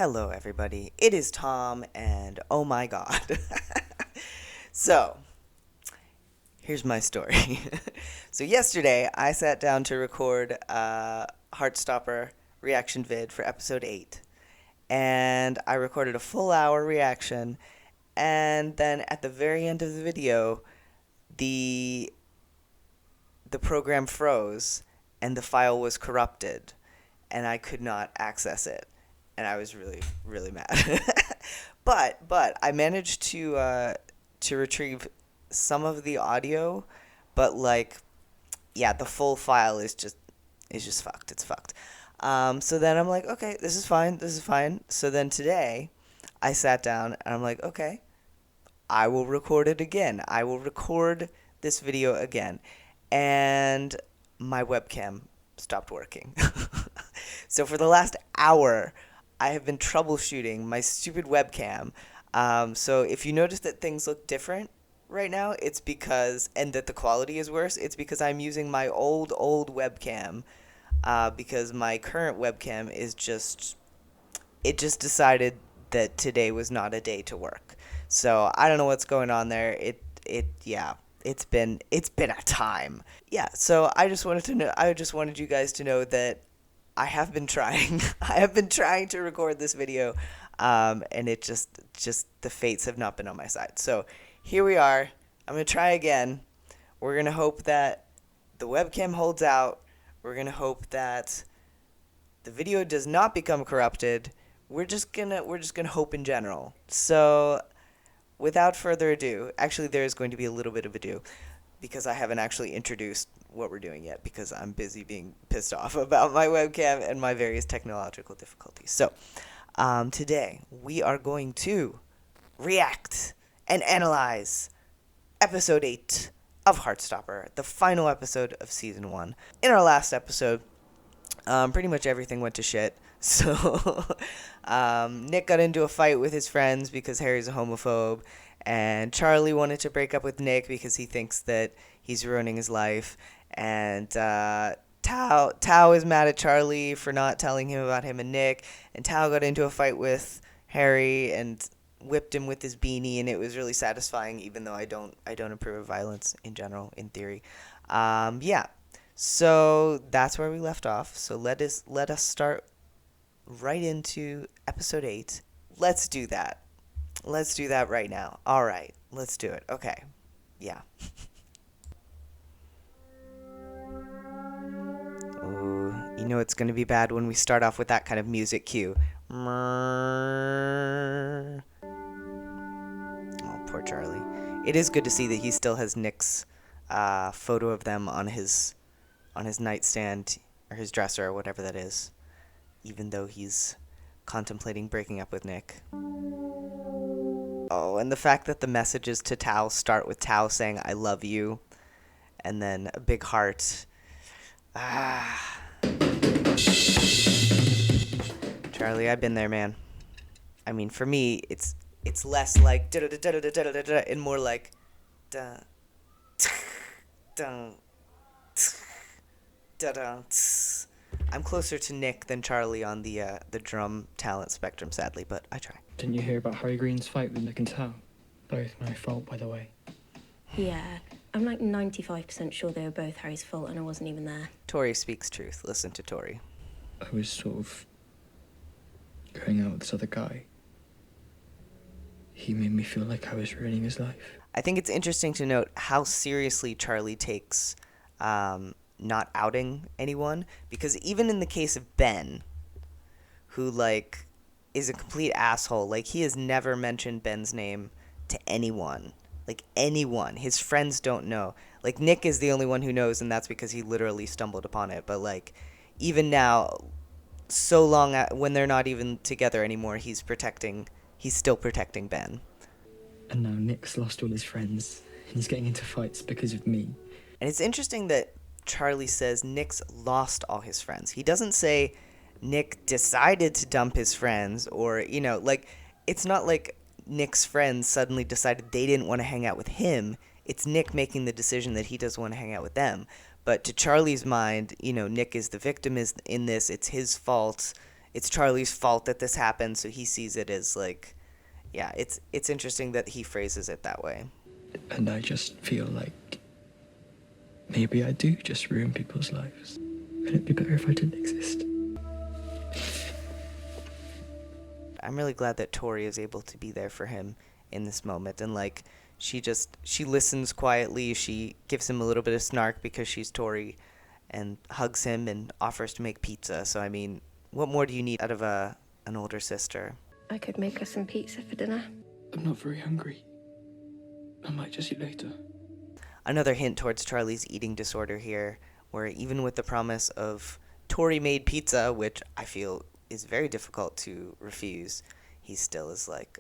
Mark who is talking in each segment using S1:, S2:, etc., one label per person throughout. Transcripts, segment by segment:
S1: Hello, everybody. It is Tom, and oh my god. So, here's my story. So, yesterday I sat down to record a Heartstopper reaction vid for episode 8. And I recorded a full hour reaction, and then at the very end of the video, the the program froze and the file was corrupted and I could not access it. And I was really, really mad. But I managed to retrieve some of the audio, but yeah, the full file is just fucked. It's fucked. So then I'm like, okay, this is fine. This is fine. So then today, I sat down and I'm like, okay, I will record it again. I will record this video again. And my webcam stopped working. So for the last hour, I have been troubleshooting my stupid webcam. So if you notice that things look different right now, it's because, and that the quality is worse, it's because I'm using my old webcam. Because my current webcam it just decided that today was not a day to work. So I don't know what's going on there. Yeah, it's been a time. Yeah, so I just wanted you guys to know that I have been trying. I have been trying to record this video, and it just the fates have not been on my side. So here we are. I'm gonna try again. We're gonna hope that the webcam holds out. We're gonna hope that the video does not become corrupted. We're just gonna hope in general. So without further ado, actually there is going to be a little bit of ado because I haven't actually introduced what we're doing yet because I'm busy being pissed off about my webcam and my various technological difficulties. So today we are going to react and analyze episode 8 of Heartstopper, the final episode of season 1. In our last episode, pretty much everything went to shit. So Nick got into a fight with his friends because Harry's a homophobe, and Charlie wanted to break up with Nick because he thinks that he's ruining his life, and Tao is mad at Charlie for not telling him about him and Nick, and Tao got into a fight with Harry and whipped him with his beanie, and it was really satisfying, even though I don't approve of violence in general, in theory. Yeah, so that's where we left off. So let us start right into episode 8. Let's do that. Let's do that right now. All right, let's do it. Okay, yeah. Ooh, you know it's gonna be bad when we start off with that kind of music cue. Oh, poor Charlie. It is good to see that he still has Nick's photo of them on his nightstand or his dresser or whatever that is, even though he's contemplating breaking up with Nick. Oh, and the fact that the messages to Tao start with Tao saying "I love you," and then a big heart. Charlie, I've been there, man. I mean, for me, it's less like da da da da da da da da and more like da da da da. I'm closer to Nick than Charlie on the drum talent spectrum, sadly, but I try.
S2: Didn't you hear about Harry Green's fight with Nick and Tao? Both my fault, by the way.
S3: Yeah, I'm like 95% sure they were both Harry's fault and I wasn't even there.
S1: Tori speaks truth. Listen to Tori.
S2: I was sort of going out with this other guy. He made me feel like I was ruining his life.
S1: I think it's interesting to note how seriously Charlie takes not outing anyone, because even in the case of Ben, who is a complete asshole, he has never mentioned Ben's name to anyone. Anyone. His friends don't know. Nick is the only one who knows, and that's because he literally stumbled upon it. But even now, so long when they're not even together anymore, he's still protecting Ben.
S2: And now Nick's lost all his friends, and he's getting into fights because of me.
S1: And it's interesting that Charlie says Nick's lost all his friends. He doesn't say Nick decided to dump his friends, or, it's not like Nick's friends suddenly decided they didn't want to hang out with him. It's Nick making the decision that he doesn't want to hang out with them. But to Charlie's mind, Nick is the victim in this. It's his fault. it's Charlie's fault that this happened, so he sees it as like, yeah, it's interesting that he phrases it that way.
S2: And I just feel like maybe I do just ruin people's lives. And it'd be better if I didn't exist.
S1: I'm really glad that Tori is able to be there for him in this moment. And like, she listens quietly. She gives him a little bit of snark because she's Tori, and hugs him and offers to make pizza. So, I mean, what more do you need out of an older sister?
S3: I could make us some pizza for dinner.
S2: I'm not very hungry. I might just eat later.
S1: Another hint towards Charlie's eating disorder here, where even with the promise of Tori-made pizza, which I feel is very difficult to refuse, he still is like,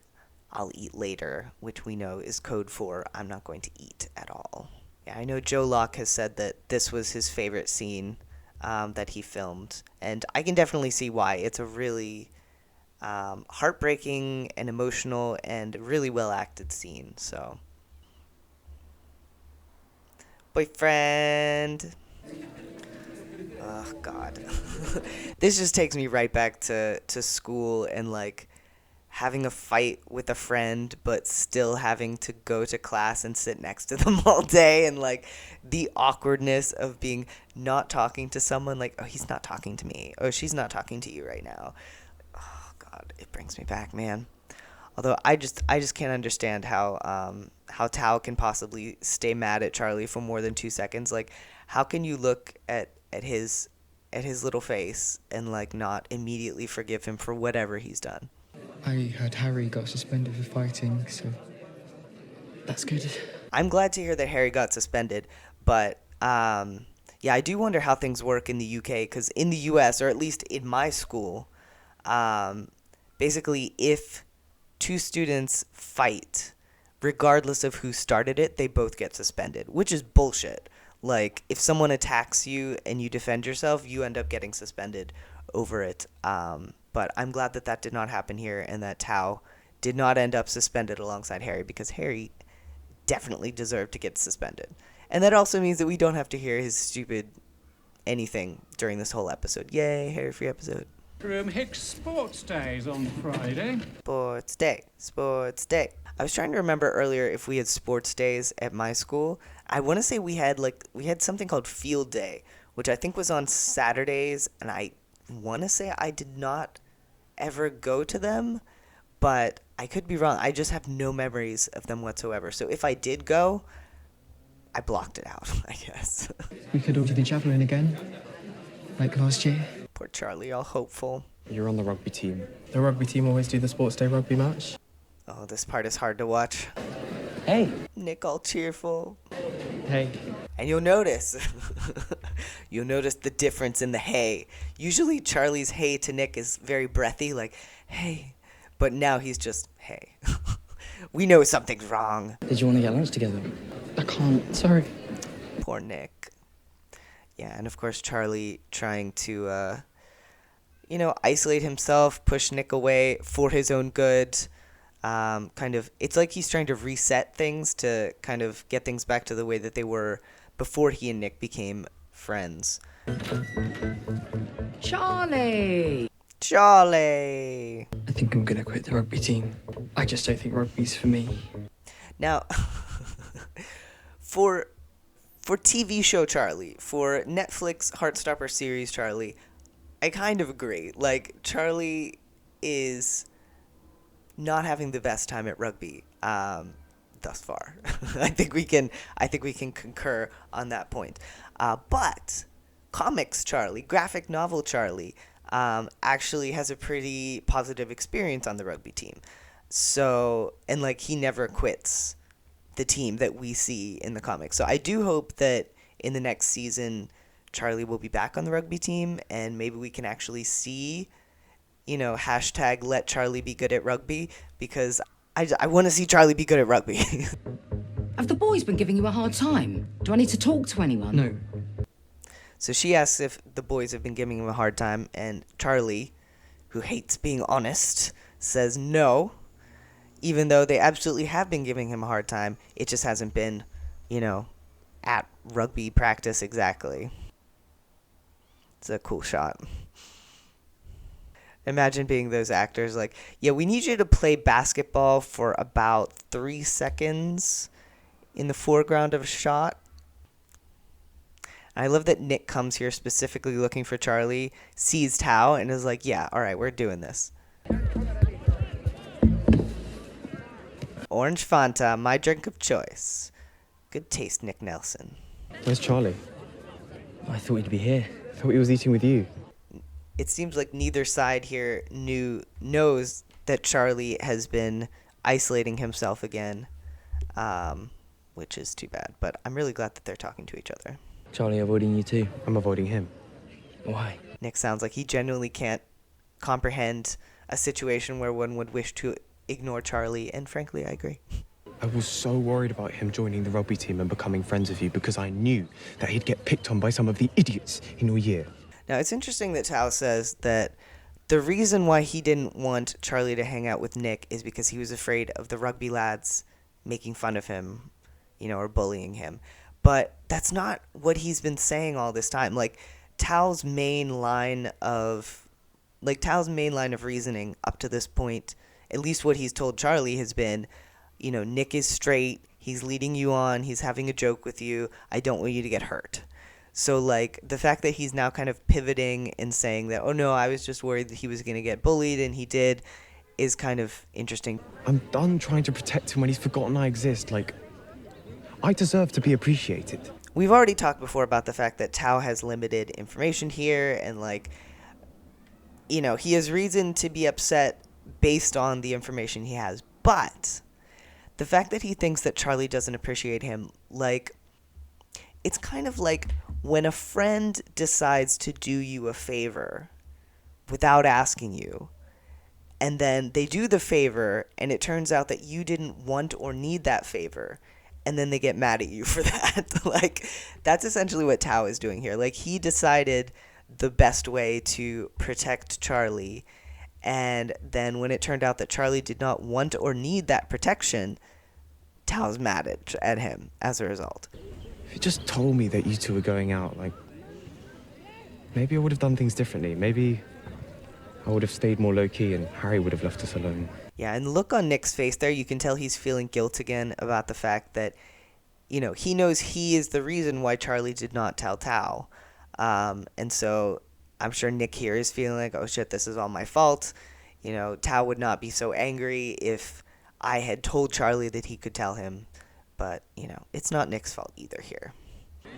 S1: I'll eat later, which we know is code for I'm not going to eat at all. Yeah, I know Joe Locke has said that this was his favorite scene that he filmed, and I can definitely see why. It's a really heartbreaking and emotional and really well-acted scene, so. Boyfriend. Oh, God. This just takes me right back to school and, like, having a fight with a friend, but still having to go to class and sit next to them all day, and, like, the awkwardness of being not talking to someone, like, oh, he's not talking to me. Oh, she's not talking to you right now. Oh, God, it brings me back, man. Although I just can't understand how Tao can possibly stay mad at Charlie for more than 2 seconds. Like, how can you look at his little face and like not immediately forgive him for whatever he's done?
S2: I heard Harry got suspended for fighting, so that's good.
S1: I'm glad to hear that Harry got suspended, but yeah, I do wonder how things work in the UK, because in the US, or at least in my school, basically if two students fight, regardless of who started it, they both get suspended, which is bullshit. Like, if someone attacks you and you defend yourself, you end up getting suspended over it. But I'm glad that that did not happen here, and that Tao did not end up suspended alongside Harry, because Harry definitely deserved to get suspended. And that also means that we don't have to hear his stupid anything during this whole episode. Yay, Harry-free episode.
S4: Hicks Sports Days on Friday.
S1: Sports day, sports day. I was trying to remember earlier if we had sports days at my school. I want to say we had something called field day, which I think was on Saturdays, and I want to say I did not ever go to them, but I could be wrong. I just have no memories of them whatsoever. So if I did go, I blocked it out, I guess.
S2: We could all do the javelin again, like last year.
S1: Poor Charlie, all hopeful.
S5: You're on the rugby team.
S6: The rugby team always do the sports day rugby match.
S1: Oh, this part is hard to watch.
S5: Hey.
S1: Nick all cheerful.
S2: Hey.
S1: And you'll notice the difference in the hey. Usually Charlie's hey to Nick is very breathy, like, hey. But now he's just, hey. We know something's wrong.
S2: Did you want to get lunch together? I can't, sorry.
S1: Poor Nick. Yeah, and of course Charlie trying to, isolate himself, push Nick away for his own good. It's like he's trying to reset things to kind of get things back to the way that they were before he and Nick became friends.
S7: Charlie!
S2: I think I'm gonna quit the rugby team. I just don't think rugby's for me.
S1: Now, for TV show Charlie, for Netflix Heartstopper series Charlie, I kind of agree. Like, Charlie is not having the best time at rugby thus far. I think we can concur on that point. But comics Charlie, graphic novel Charlie, actually has a pretty positive experience on the rugby team. So, and like, he never quits the team that we see in the comics. So I do hope that in the next season Charlie will be back on the rugby team, and maybe we can actually see, hashtag let Charlie be good at rugby, because I want to see Charlie be good at rugby.
S7: Have the boys been giving you a hard time? Do I need to talk to anyone?
S2: No.
S1: So she asks if the boys have been giving him a hard time, and Charlie, who hates being honest, says no, even though they absolutely have been giving him a hard time. It just hasn't been, at rugby practice exactly. It's a cool shot. Imagine being those actors like, yeah, we need you to play basketball for about 3 seconds in the foreground of a shot. I love that Nick comes here specifically looking for Charlie, sees Tao, and is like, yeah, all right, we're doing this. Orange Fanta, my drink of choice. Good taste, Nick Nelson.
S5: Where's Charlie?
S2: I thought he'd be here.
S5: I thought he was eating with you.
S1: It seems like neither side here knows that Charlie has been isolating himself again, which is too bad. But I'm really glad that they're talking to each other.
S2: Charlie avoiding you too.
S5: I'm avoiding him.
S2: Why?
S1: Nick sounds like he genuinely can't comprehend a situation where one would wish to ignore Charlie, and frankly, I agree.
S5: I was so worried about him joining the rugby team and becoming friends with you because I knew that he'd get picked on by some of the idiots in your year.
S1: Now, it's interesting that Tao says that the reason why he didn't want Charlie to hang out with Nick is because he was afraid of the rugby lads making fun of him, or bullying him. But that's not what he's been saying all this time. Tao's main line of reasoning up to this point, at least what he's told Charlie, has been, Nick is straight, he's leading you on, he's having a joke with you, I don't want you to get hurt. So, the fact that he's now kind of pivoting and saying that, oh no, I was just worried that he was going to get bullied, and he did, is kind of interesting.
S5: I'm done trying to protect him when he's forgotten I exist. I deserve to be appreciated.
S1: We've already talked before about the fact that Tao has limited information here, and, he has reason to be upset based on the information he has. But the fact that he thinks that Charlie doesn't appreciate him, it's kind of like when a friend decides to do you a favor without asking you, and then they do the favor, and it turns out that you didn't want or need that favor, and then they get mad at you for that. That's essentially what Tao is doing here. He decided the best way to protect Charlie, and then when it turned out that Charlie did not want or need that protection, Tao's mad at him as a result.
S5: If you just told me that you two were going out, maybe I would have done things differently. Maybe I would have stayed more low-key and Harry would have left us alone.
S1: Yeah, and the look on Nick's face there, you can tell he's feeling guilt again about the fact that, he knows he is the reason why Charlie did not tell Tao. And so I'm sure Nick here is feeling like, oh shit, this is all my fault. Tao would not be so angry if I had told Charlie that he could tell him. But, it's not Nick's fault either here.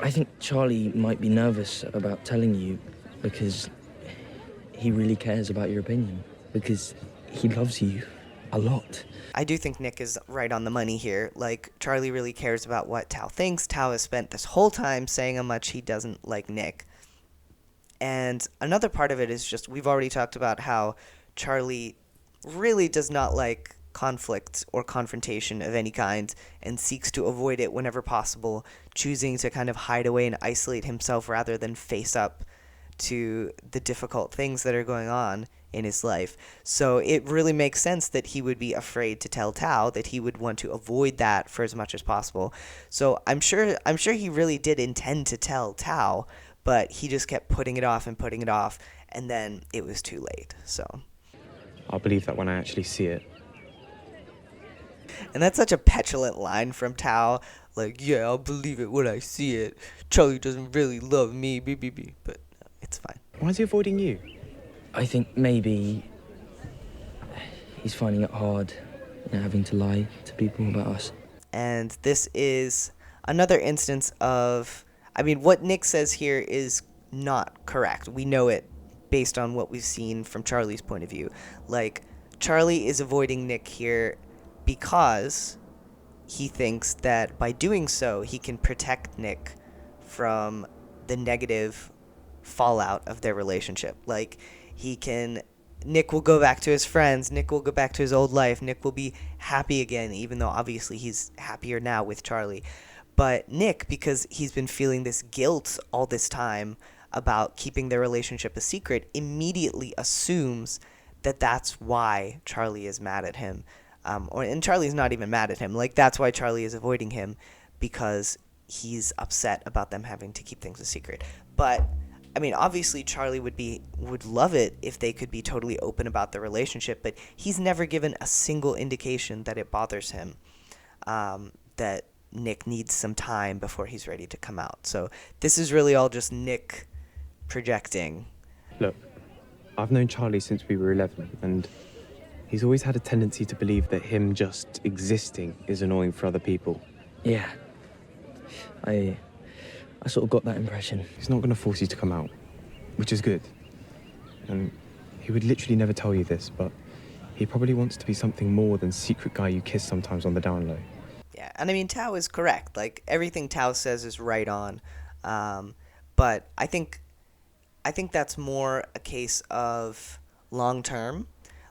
S2: I think Charlie might be nervous about telling you because he really cares about your opinion. Because he loves you a lot.
S1: I do think Nick is right on the money here. Charlie really cares about what Tao thinks. Tao has spent this whole time saying how much he doesn't like Nick. And another part of it is just, we've already talked about how Charlie really does not like conflict or confrontation of any kind and seeks to avoid it whenever possible, choosing to kind of hide away and isolate himself rather than face up to the difficult things that are going on in his life. So it really makes sense that he would be afraid to tell Tao, that he would want to avoid that for as much as possible. So I'm sure he really did intend to tell Tao, but he just kept putting it off, and then it was too late. So
S5: I'll believe that when I actually see it.
S1: And that's such a petulant line from Tao. Yeah, I'll believe it when I see it. Charlie doesn't really love me, but it's fine.
S5: Why is he avoiding you?
S2: I think maybe he's finding it hard, having to lie to people about us.
S1: And this is another instance of, what Nick says here is not correct. We know it based on what we've seen from Charlie's point of view. Charlie is avoiding Nick here because he thinks that by doing so, he can protect Nick from the negative fallout of their relationship. Nick will go back to his friends, Nick will go back to his old life, Nick will be happy again, even though obviously he's happier now with Charlie. But Nick, because he's been feeling this guilt all this time about keeping their relationship a secret, immediately assumes that that's why Charlie is mad at him. And Charlie's not even mad at him. That's why Charlie is avoiding him, because he's upset about them having to keep things a secret. But I mean, obviously Charlie would love it if they could be totally open about the relationship, but he's never given a single indication that it bothers him, that Nick needs some time before he's ready to come out. So this is really all just Nick projecting.
S5: Look, I've known Charlie since we were 11, and he's always had a tendency to believe that him just existing is annoying for other people.
S2: Yeah. I sort of got that impression.
S5: He's not going to force you to come out, which is good. And he would literally never tell you this, but he probably wants to be something more than secret guy you kiss sometimes on the down low.
S1: Yeah, and I mean, Tao is correct. Like, everything Tao says is right on. But I think that's more a case of long term.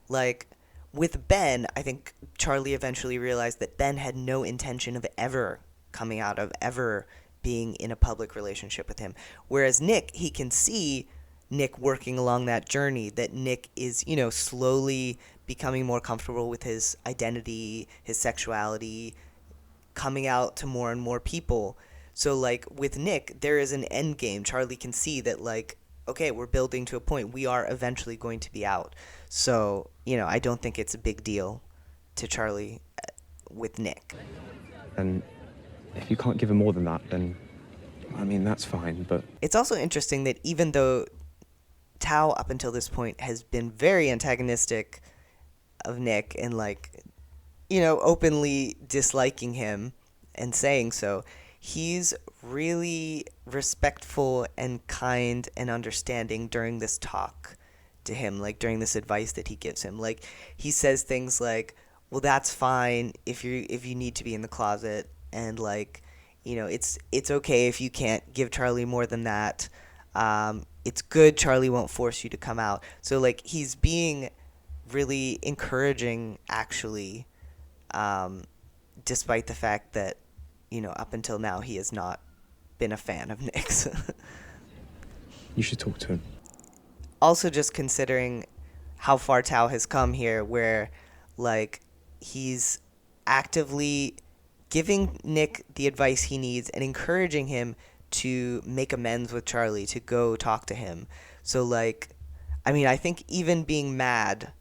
S1: Like, with Ben, I think Charlie eventually realized that Ben had no intention of ever coming out, of ever being in a public relationship with him. Whereas Nick, he can see Nick working along that journey, that Nick is, slowly becoming more comfortable with his identity, his sexuality, coming out to more and more people. So, like, with Nick, there is an end game. Charlie can see that, like, okay, we're building to a point. We are eventually going to be out. So, I don't think it's a big deal to Charlie with Nick.
S5: And if you can't give him more than that, then, I mean, that's fine, but...
S1: It's also interesting that even though Tao, up until this point, has been very antagonistic of Nick and, like, openly disliking him and saying so, he's really respectful and kind and understanding during this talk to him, like, during this advice that he gives him. Like, he says things like, well, that's fine if you need to be in the closet, and, like, it's okay if you can't give Charlie more than that. It's good Charlie won't force you to come out. So, like, he's being really encouraging, actually, despite the fact that, up until now he has not been a fan of Nick's.
S5: You should talk to him.
S1: Also, just considering how far Tao has come here, where, like, he's actively giving Nick the advice he needs and encouraging him to make amends with Charlie, to go talk to him. So, like, I mean, I think even being mad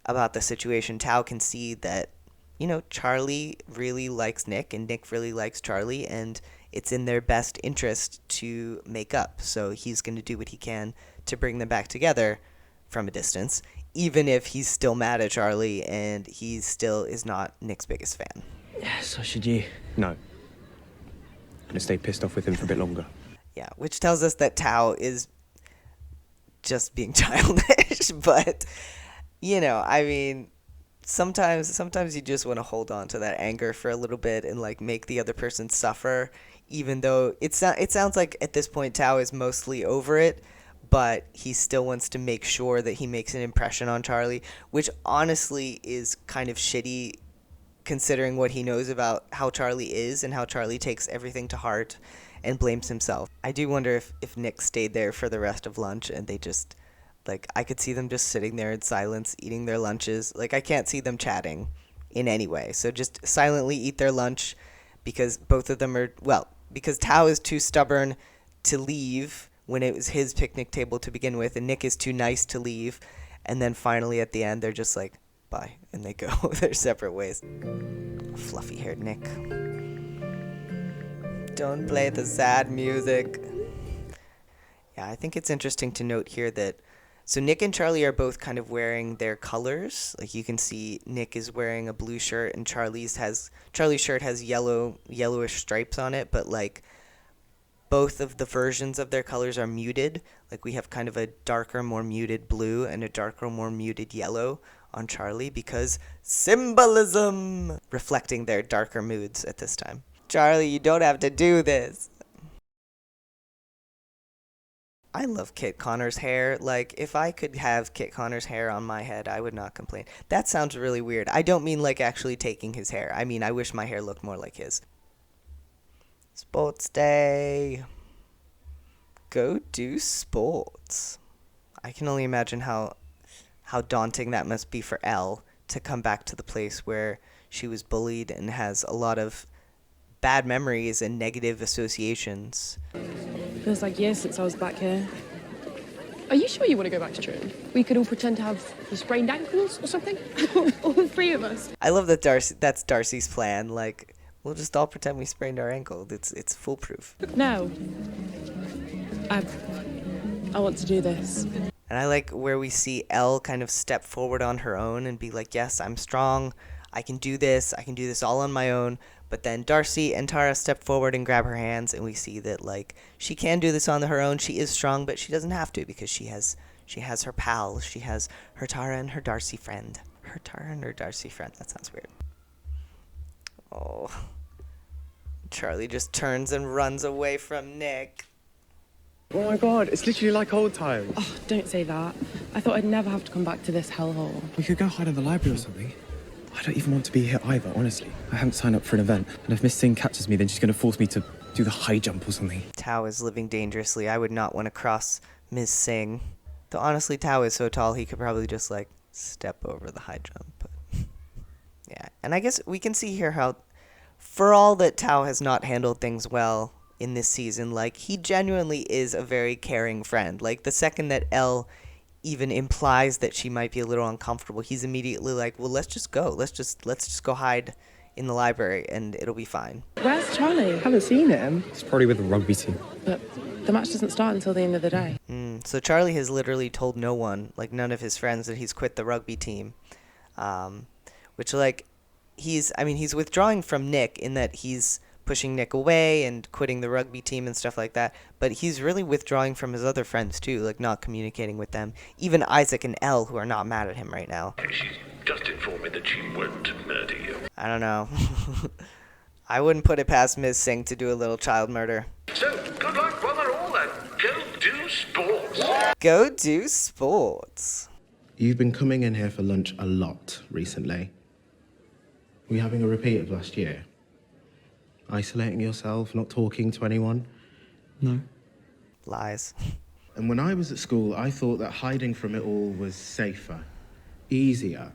S1: about the situation, Tao can see that, Charlie really likes Nick and Nick really likes Charlie, and it's in their best interest to make up. So he's going to do what he can to bring them back together from a distance, even if he's still mad at Charlie and he still is not Nick's biggest fan.
S2: Yeah, so should you.
S5: No. I'm gonna stay pissed off with him for a bit longer.
S1: Yeah, which tells us that Tao is just being childish, but, I mean, sometimes you just want to hold on to that anger for a little bit and, like, make the other person suffer, even though it sounds like at this point Tao is mostly over it, but he still wants to make sure that he makes an impression on Charlie, which honestly is kind of shitty considering what he knows about how Charlie is and how Charlie takes everything to heart and blames himself. I do wonder if Nick stayed there for the rest of lunch and they just, like, I could see them just sitting there in silence, eating their lunches. Like, I can't see them chatting in any way. So just silently eat their lunch because both of them are, well, because Tao is too stubborn to leave when it was his picnic table to begin with, and Nick is too nice to leave. And then finally at the end, they're just like, bye, and they go their separate ways. Fluffy-haired Nick. Don't play the sad music. Yeah, I think it's interesting to note here that, so Nick and Charlie are both kind of wearing their colors. Like, you can see Nick is wearing a blue shirt and Charlie's shirt has yellowish stripes on it, but, like, both of the versions of their colors are muted. Like, we have kind of a darker, more muted blue and a darker, more muted yellow on Charlie because symbolism, reflecting their darker moods at this time. Charlie, you don't have to do this. I love Kit Connor's hair. Like, if I could have Kit Connor's hair on my head, I would not complain. That sounds really weird. I don't mean, like, actually taking his hair. I mean, I wish my hair looked more like his. Sports day. Go do sports. I can only imagine how daunting that must be for Elle to come back to the place where she was bullied and has a lot of bad memories and negative associations.
S8: Feels like years since I was back here. Are you sure you want to go back to training? We could all pretend to have sprained ankles or something. All three of us.
S1: I love that that's Darcy's plan. Like, we'll just all pretend we sprained our ankle. It's foolproof.
S8: No. I want to do this.
S1: And I like where we see Elle kind of step forward on her own and be like, yes, I'm strong. I can do this. I can do this all on my own. But then Darcy and Tara step forward and grab her hands, and we see that, like, she can do this on her own. She is strong, but she doesn't have to because she has her pals. She has her Tara and her Darcy friend. Her Tara and her Darcy friend. That sounds weird. Oh. Charlie just turns and runs away from Nick.
S5: Oh my god, it's literally like old times.
S8: Oh, don't say that. I thought I'd never have to come back to this hellhole.
S5: We could go hide in the library or something. I don't even want to be here either, honestly. I haven't signed up for an event, and if Miss Singh catches me, then she's going to force me to do the high jump or something.
S1: Tao is living dangerously. I would not want to cross Ms. Singh. Though honestly, Tao is so tall, he could probably just, like, step over the high jump. But yeah, and I guess we can see here how, for all that Tao has not handled things well in this season, like, he genuinely is a very caring friend. Like, the second that Elle even implies that she might be a little uncomfortable, he's immediately like, well, let's just go. Let's just go hide in the library and it'll be fine.
S8: Where's Charlie?
S5: Haven't seen him. He's probably with the rugby team.
S8: But the match doesn't start until the end of the day.
S1: So Charlie has literally told no one, like none of his friends, that he's quit the rugby team. Which, like, he's withdrawing from Nick in that he's pushing Nick away and quitting the rugby team and stuff like that, but he's really withdrawing from his other friends too, like not communicating with them. Even Isaac and Elle, who are not mad at him right now.
S9: She's just informed me that she won't murder you.
S1: I don't know. I wouldn't put it past Ms. Singh to do a little child murder.
S9: So, good luck, brother, all, and go do sports.
S1: Go do sports.
S10: You've been coming in here for lunch a lot recently. Were you having a repeat of last year? Isolating yourself, not talking to anyone?
S5: No.
S1: Lies.
S10: And when I was at school, I thought that hiding from it all was safer, easier.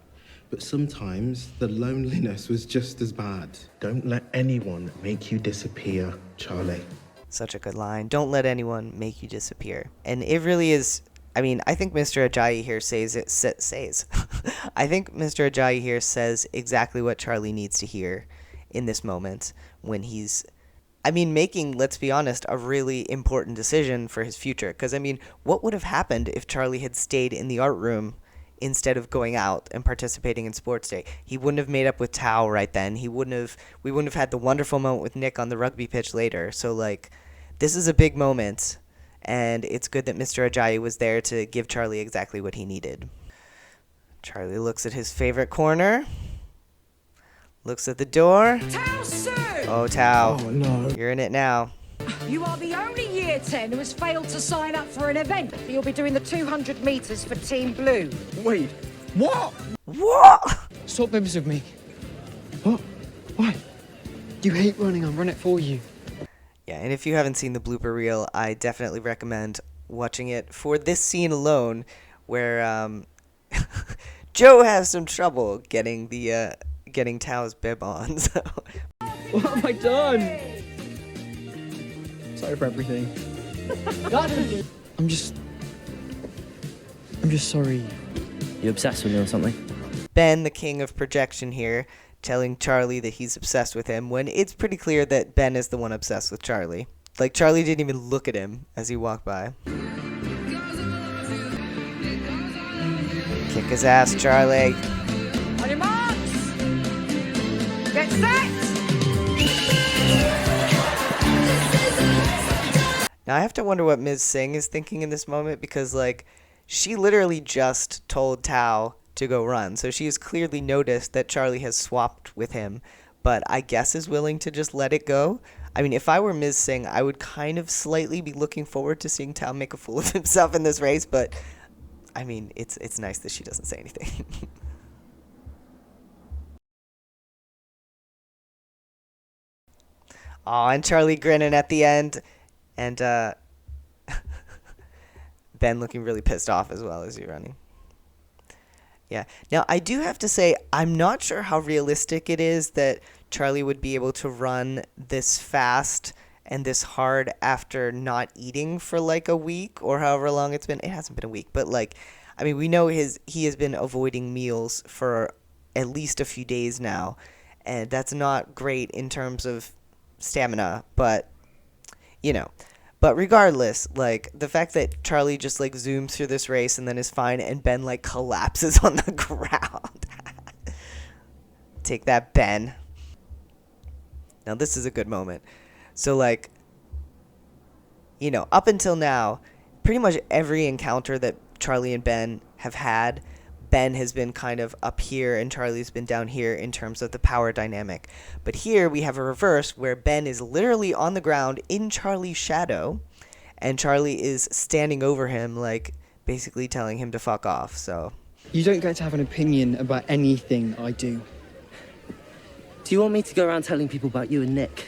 S10: But sometimes the loneliness was just as bad. Don't let anyone make you disappear, Charlie.
S1: Such a good line. Don't let anyone make you disappear. And it really is. I mean, I think Mr. Ajayi here says. I think Mr. Ajayi here says exactly what Charlie needs to hear in this moment when he's, making, let's be honest, a really important decision for his future. Because, what would have happened if Charlie had stayed in the art room instead of going out and participating in sports day? He wouldn't have made up with Tao right then. We wouldn't have had the wonderful moment with Nick on the rugby pitch later. So, like, this is a big moment, and it's good that Mr. Ajayi was there to give Charlie exactly what he needed. Charlie looks at his favorite corner, looks at the door.
S7: Tao, sir!
S1: Oh, Tao.
S5: Oh, no.
S1: You're in it now.
S7: You are the only Year 10 who has failed to sign up for an event. You'll be doing the 200 metres for Team Blue.
S5: Wait, what?
S1: What?
S2: Swap bibs with me.
S5: What? Why?
S2: You hate running, I'll run it for you.
S1: Yeah, and if you haven't seen the blooper reel, I definitely recommend watching it for this scene alone, where Joe has some trouble getting Tao's bib on. So.
S2: What have I done? Sorry for everything. I'm just sorry. You obsessed with me or something?
S1: Ben, the king of projection here, telling Charlie that he's obsessed with him, when it's pretty clear that Ben is the one obsessed with Charlie. Like, Charlie didn't even look at him as he walked by. Kick his ass, Charlie.
S7: On your marks! Get set!
S1: Now, I have to wonder what Ms. Singh is thinking in this moment, because, like, she literally just told Tao to go run. So she has clearly noticed that Charlie has swapped with him, but I guess is willing to just let it go. If I were Ms. Singh, I would kind of slightly be looking forward to seeing Tao make a fool of himself in this race, but, it's nice that she doesn't say anything. Aw, and Charlie grinning at the end. And Ben looking really pissed off as well as he's running. Yeah. Now, I do have to say, I'm not sure how realistic it is that Charlie would be able to run this fast and this hard after not eating for like a week or however long it's been. It hasn't been a week, but like, I mean, we know he has been avoiding meals for at least a few days now, and that's not great in terms of stamina, but you know. But regardless, like, the fact that Charlie just, like, zooms through this race and then is fine, and Ben, like, collapses on the ground. Take that, Ben. Now, this is a good moment. So, like, you know, up until now, pretty much every encounter that Charlie and Ben have had, Ben has been kind of up here and Charlie's been down here in terms of the power dynamic. But here we have a reverse where Ben is literally on the ground in Charlie's shadow, and Charlie is standing over him, like, basically telling him to fuck off, so.
S2: You don't get to have an opinion about anything I do.
S11: Do you want me to go around telling people about you and Nick?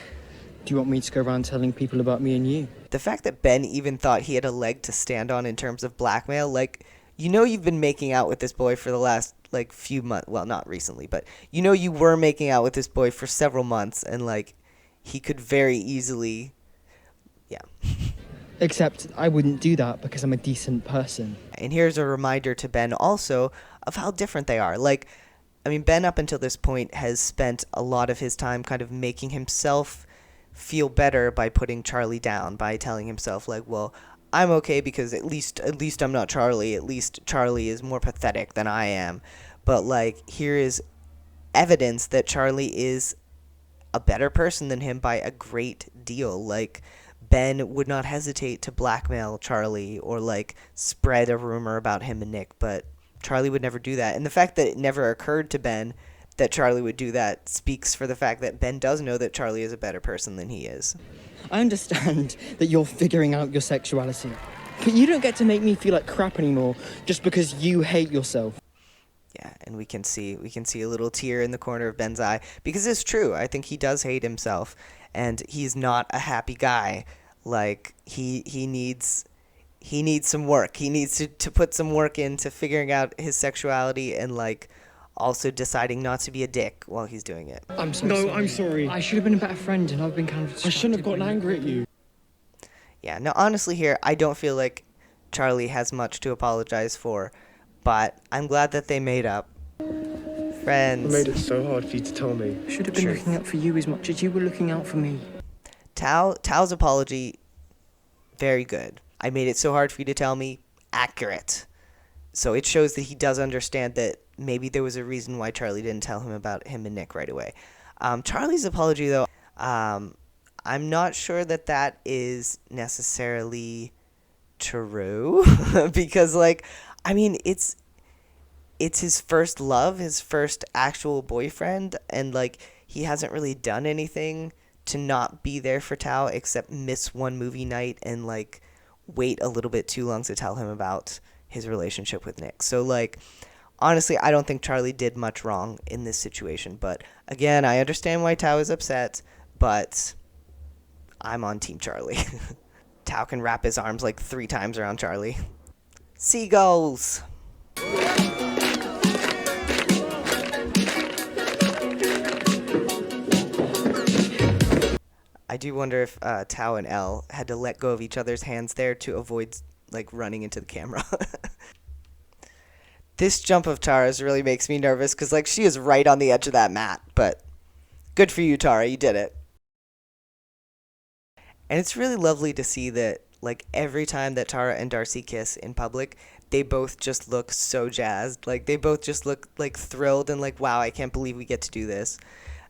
S2: Do you want me to go around telling people about me and you?
S1: The fact that Ben even thought he had a leg to stand on in terms of blackmail, like, you know you've been making out with this boy for the last, like, few months. Well, not recently, but you know you were making out with this boy for several months, and, like, he could very easily, yeah.
S2: Except I wouldn't do that because I'm a decent person.
S1: And here's a reminder to Ben also of how different they are. Like, I mean, Ben up until this point has spent a lot of his time kind of making himself feel better by putting Charlie down, by telling himself, like, well, I'm okay because at least I'm not Charlie. At least Charlie is more pathetic than I am. But, like, here is evidence that Charlie is a better person than him by a great deal. Like, Ben would not hesitate to blackmail Charlie or, like, spread a rumor about him and Nick, but Charlie would never do that. And the fact that it never occurred to Ben that Charlie would do that speaks for the fact that Ben does know that Charlie is a better person than he is.
S2: I understand that you're figuring out your sexuality, but you don't get to make me feel like crap anymore just because you hate yourself.
S1: Yeah, and we can see a little tear in the corner of Ben's eye, because it's true. I think he does hate himself, and he's not a happy guy. Like, he needs some work. He needs to put some work into figuring out his sexuality and, like, also deciding not to be a dick while he's doing it.
S2: I'm sorry. I'm sorry. I should have been a better friend, and I've been kind of. I shouldn't have gotten angry at you.
S1: Yeah, no, honestly here, I don't feel like Charlie has much to apologize for, but I'm glad that they made up. Friends.
S5: I made it so hard for you to tell me.
S2: I should have been looking out for you as much as you were looking out for me.
S1: Tao's apology, very good. I made it so hard for you to tell me, accurate. So it shows that he does understand that maybe there was a reason why Charlie didn't tell him about him and Nick right away. Charlie's apology, though, I'm not sure that is necessarily true. Because, like, I mean, it's his first love, his first actual boyfriend, and, like, he hasn't really done anything to not be there for Tao except miss one movie night and, like, wait a little bit too long to tell him about his relationship with Nick. So, like, honestly, I don't think Charlie did much wrong in this situation. But, again, I understand why Tao is upset, but I'm on Team Charlie. Tao can wrap his arms, like, 3 times around Charlie. Seagulls! I do wonder if Tao and Elle had to let go of each other's hands there to avoid, like, running into the camera. This jump of Tara's really makes me nervous because, like, she is right on the edge of that mat. But good for you, Tara. You did it. And it's really lovely to see that, like, every time that Tara and Darcy kiss in public, they both just look so jazzed. Like, they both just look, like, thrilled and like, wow, I can't believe we get to do this.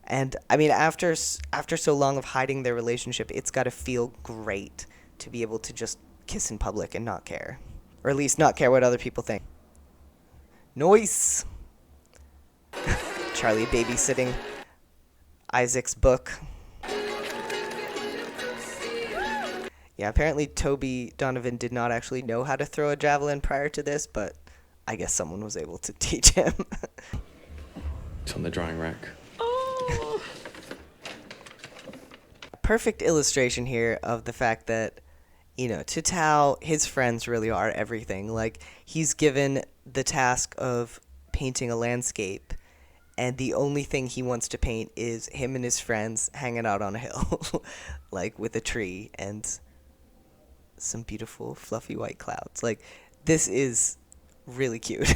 S1: And, I mean, after so long of hiding their relationship, it's got to feel great to be able to just kiss in public and not care. Or at least not care what other people think. Noise! Charlie babysitting Isaac's book. Yeah, apparently Toby Donovan did not actually know how to throw a javelin prior to this, but I guess someone was able to teach him.
S5: It's on the drying rack.
S1: Perfect illustration here of the fact that, you know, to Tao, his friends really are everything. Like, he's given the task of painting a landscape, and the only thing he wants to paint is him and his friends hanging out on a hill, like with a tree and some beautiful fluffy white clouds. Like, this is really cute.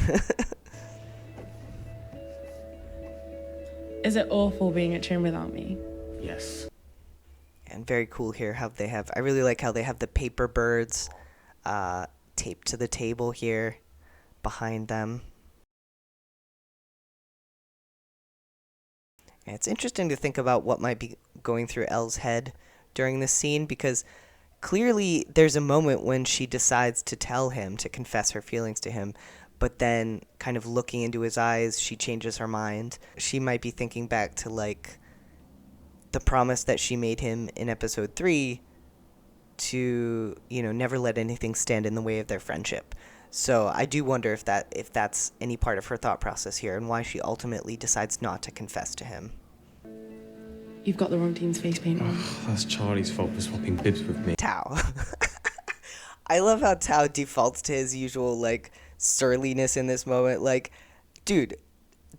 S12: Is it awful being at gym without me?
S11: Yes.
S1: And very cool here how they have, I really like how they have the paper birds taped to the table here behind them. And it's interesting to think about what might be going through Elle's head during this scene, because clearly there's a moment when she decides to tell him, to confess her feelings to him, but then kind of looking into his eyes, she changes her mind. She might be thinking back to, like, the promise that she made him in episode 3 to, you know, never let anything stand in the way of their friendship. So I do wonder if that's any part of her thought process here, and why she ultimately decides not to confess to him.
S12: You've got the wrong team's face paint on.
S5: That's Charlie's fault for swapping bibs with me.
S1: Tao. I love how Tao defaults to his usual, like, surliness in this moment. Like, dude,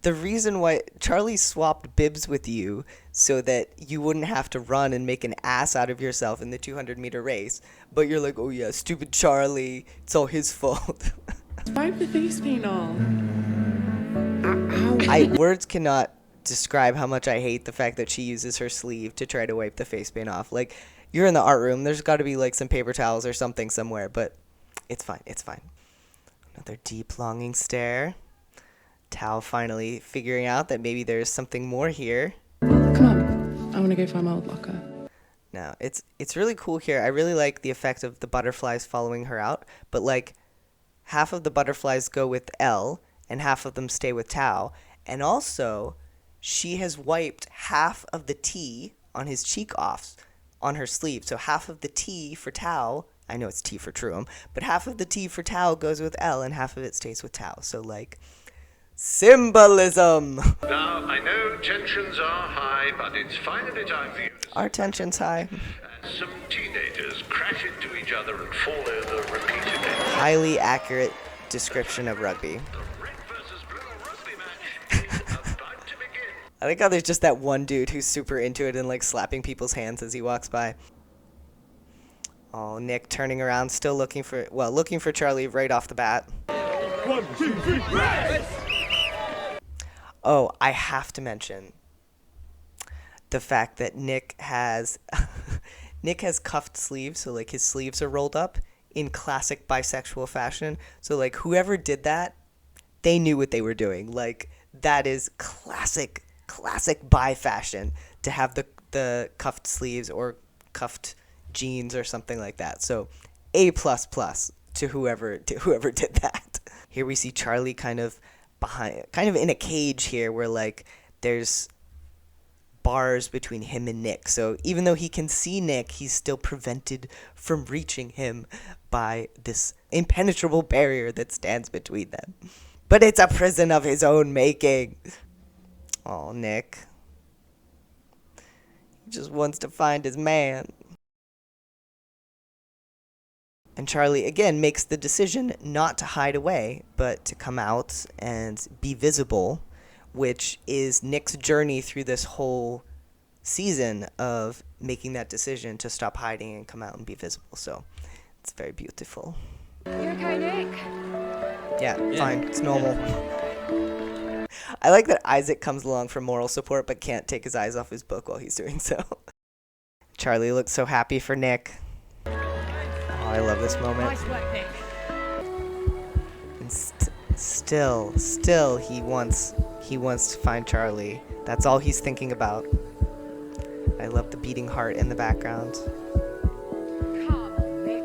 S1: the reason why Charlie swapped bibs with you so that you wouldn't have to run and make an ass out of yourself in the 200-meter race, but you're like, oh yeah, stupid Charlie, it's all his fault.
S12: Wipe the face paint off.
S1: Words cannot describe how much I hate the fact that she uses her sleeve to try to wipe the face paint off. Like, you're in the art room, there's got to be like some paper towels or something somewhere, but it's fine, it's fine. Another deep longing stare. Tao finally figuring out that maybe there's something more here.
S12: Come on, I want to go find my old locker.
S1: Now, it's really cool here. I really like the effect of the butterflies following her out, but like half of the butterflies go with Elle and half of them stay with Tao. And also, she has wiped half of the T on his cheek off on her sleeve. So half of the T for Tao, I know it's T for Truum, but half of the T for Tao goes with Elle and half of it stays with Tao. So like, symbolism.
S9: Now, I know tensions are high, but it's finally time for you to...
S1: Are tensions high?
S9: As some teenagers crash into each other and fall over repeatedly.
S1: Highly accurate description of rugby.
S9: The red versus blue rugby match is about to begin.
S1: I like how there's just that one dude who's super into it and like slapping people's hands as he walks by. Oh, Nick turning around, still looking for Charlie right off the bat.
S13: 1, 2, 3, red!
S1: Oh, I have to mention the fact that Nick has cuffed sleeves, so like his sleeves are rolled up in classic bisexual fashion. So like whoever did that, they knew what they were doing. Like that is classic bi fashion to have the cuffed sleeves or cuffed jeans or something like that. So A++ to whoever did that. Here we see Charlie kind of in a cage here where like there's bars between him and Nick. So even though he can see Nick, he's still prevented from reaching him by this impenetrable barrier that stands between them. But it's a prison of his own making. Oh, Nick. He just wants to find his man. And Charlie, again, makes the decision not to hide away, but to come out and be visible, which is Nick's journey through this whole season of making that decision to stop hiding and come out and be visible. So it's very beautiful.
S7: You okay, Nick?
S1: Yeah, fine. It's normal. I like that Isaac comes along for moral support but can't take his eyes off his book while he's doing so. Charlie looks so happy for Nick. I love this moment.
S7: Nice work, Nick.
S1: And still, he wants to find Charlie. That's all he's thinking about. I love the beating heart in the background.
S7: Come on, Nick.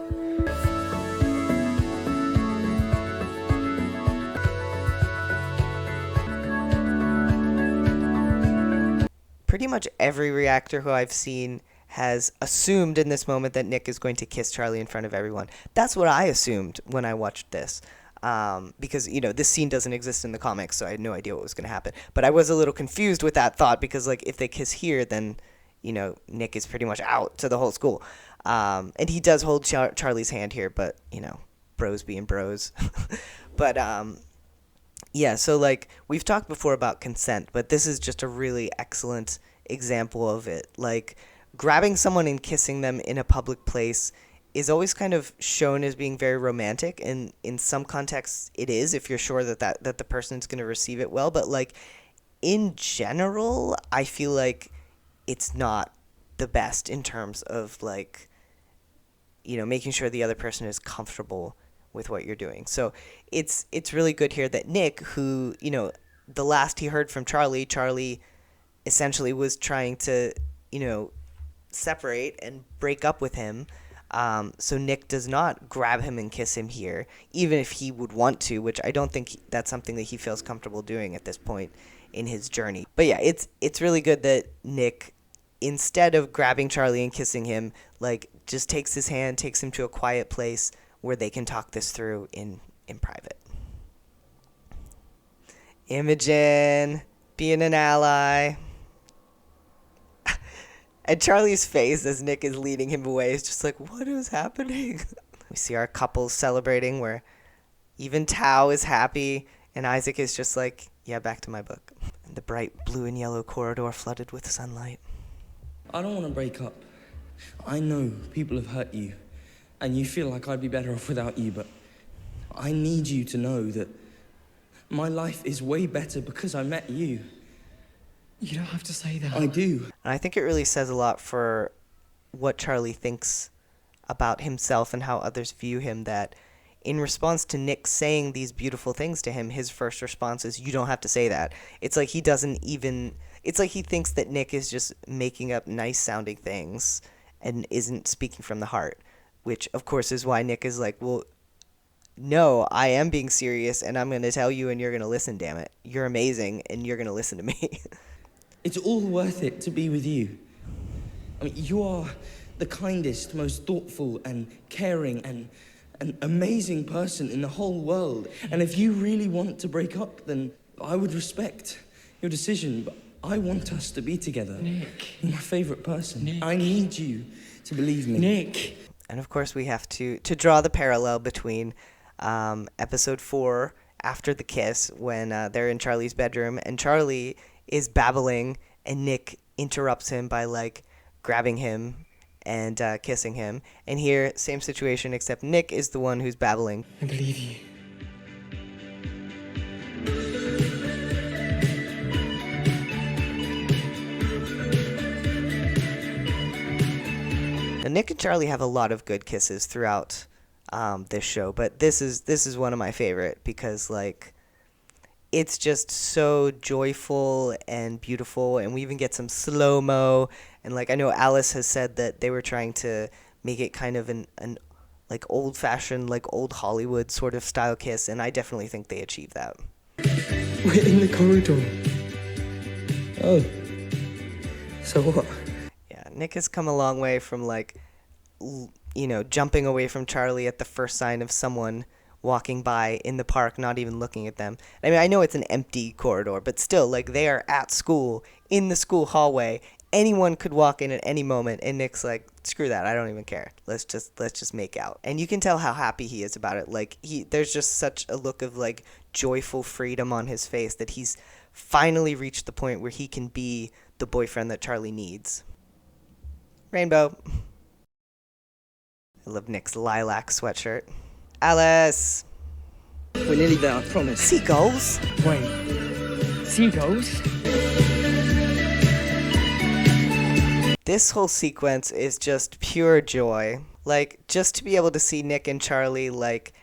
S1: Pretty much every reactor who I've seen has assumed in this moment that Nick is going to kiss Charlie in front of everyone. That's what I assumed when I watched this. Because, you know, this scene doesn't exist in the comics, so I had no idea what was going to happen. But I was a little confused with that thought because, like, if they kiss here, then, you know, Nick is pretty much out to the whole school. And he does hold Charlie's hand here, but, you know, bros being bros. But, Yeah, so like we've talked before about consent, but this is just a really excellent example of it. Like grabbing someone and kissing them in a public place is always kind of shown as being very romantic, and in some contexts it is if you're sure that the person's going to receive it well, but like in general, I feel like it's not the best in terms of like making sure the other person is comfortable with what you're doing. So it's really good here that Nick, who, the last he heard from Charlie essentially was trying to, separate and break up with him. So Nick does not grab him and kiss him here, even if he would want to, which I don't think that's something that he feels comfortable doing at this point in his journey. But yeah, it's really good that Nick, instead of grabbing Charlie and kissing him, like just takes his hand, takes him to a quiet place where they can talk this through in private. Imogen being an ally. And Charlie's face as Nick is leading him away is just like, what is happening? We see our couples celebrating where even Tao is happy and Isaac is just like, yeah, back to my book. And the bright blue and yellow corridor flooded with sunlight.
S2: I don't want to break up. I know people have hurt you, and you feel like I'd be better off without you, but I need you to know that my life is way better because I met you.
S6: You don't have to say that.
S2: I do.
S1: And I think it really says a lot for what Charlie thinks about himself and how others view him, that in response to Nick saying these beautiful things to him, his first response is, you don't have to say that. It's like he doesn't even... It's like he thinks that Nick is just making up nice-sounding things and isn't speaking from the heart, which, of course, is why Nick is like, well, no, I am being serious, and I'm going to tell you, and you're going to listen, damn it. You're amazing, and you're going to listen to me.
S2: It's all worth it to be with you. I mean, you are the kindest, most thoughtful and caring and an amazing person in the whole world. And if you really want to break up, then I would respect your decision, but I want us to be together.
S6: Nick.
S2: You're my favourite person.
S6: Nick.
S2: I need you to believe me.
S6: Nick.
S1: And of course we have to draw the parallel between episode 4, after the kiss, when they're in Charlie's bedroom and Charlie is babbling and Nick interrupts him by like grabbing him and kissing him. And here, same situation, except Nick is the one who's babbling.
S6: I believe you.
S1: Now, Nick and Charlie have a lot of good kisses throughout this show, but this is one of my favorite because like it's just so joyful and beautiful, and we even get some slow-mo, and like I know Alice has said that they were trying to make it kind of an like old-fashioned, like old Hollywood sort of style kiss, and I definitely think they achieved that.
S6: We're in the corridor.
S2: Oh. So what?
S1: Yeah, Nick has come a long way from like jumping away from Charlie at the first sign of someone walking by in the park, not even looking at them. I mean, I know it's an empty corridor, but still, like, they are at school, in the school hallway. Anyone could walk in at any moment, and Nick's like, screw that, I don't even care. Let's just make out. And you can tell how happy he is about it. Like, there's just such a look of, like, joyful freedom on his face that he's finally reached the point where he can be the boyfriend that Charlie needs. Rainbow. I love Nick's lilac sweatshirt. Alice!
S2: We're nearly there, I promise.
S1: Seagulls?
S6: Wait. Seagulls?
S1: This whole sequence is just pure joy. Like, just to be able to see Nick and Charlie, like,